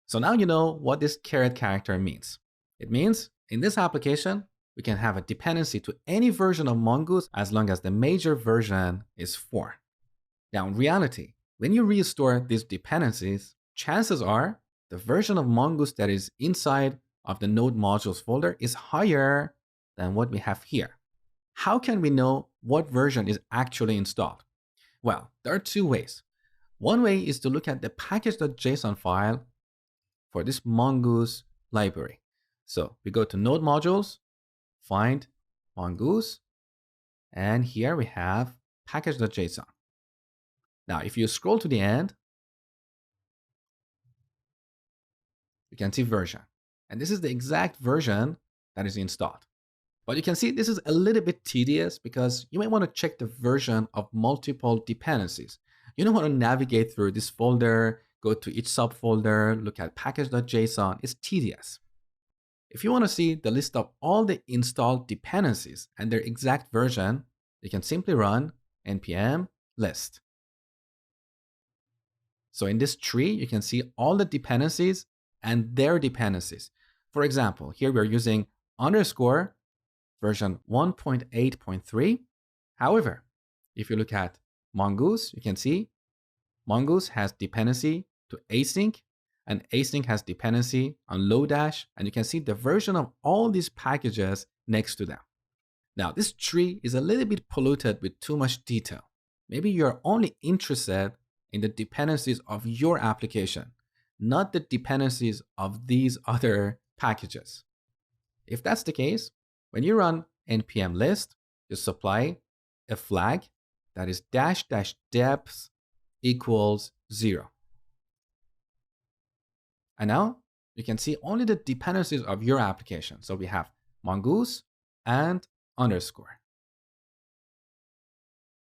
So now you know what this caret character means. It means in this application, we can have a dependency to any version of Mongoose as long as the major version is 4. Now in reality, when you restore these dependencies, chances are the version of Mongoose that is inside of the node modules folder is higher than what we have here. How can we know what version is actually installed? Well, there are two ways. One way is to look at the package.json file for this Mongoose library. So we go to node modules, find Mongoose, and here we have package.json. Now, if you scroll to the end, you can see version. And this is the exact version that is installed. But you can see this is a little bit tedious because you might want to check the version of multiple dependencies. You don't want to navigate through this folder, go to each subfolder, look at package.json. It's tedious. If you want to see the list of all the installed dependencies and their exact version, you can simply run npm list. So in this tree, you can see all the dependencies and their dependencies. For example, here we're using underscore version 1.8.3. However, if you look at Mongoose, you can see Mongoose has dependency to async, and async has dependency on Lodash, and you can see the version of all these packages next to them. Now, this tree is a little bit polluted with too much detail. Maybe you're only interested in the dependencies of your application, not the dependencies of these other packages. If that's the case, when you run npm list, just supply a flag that is --depth equals 0. And now you can see only the dependencies of your application. So we have Mongoose and underscore.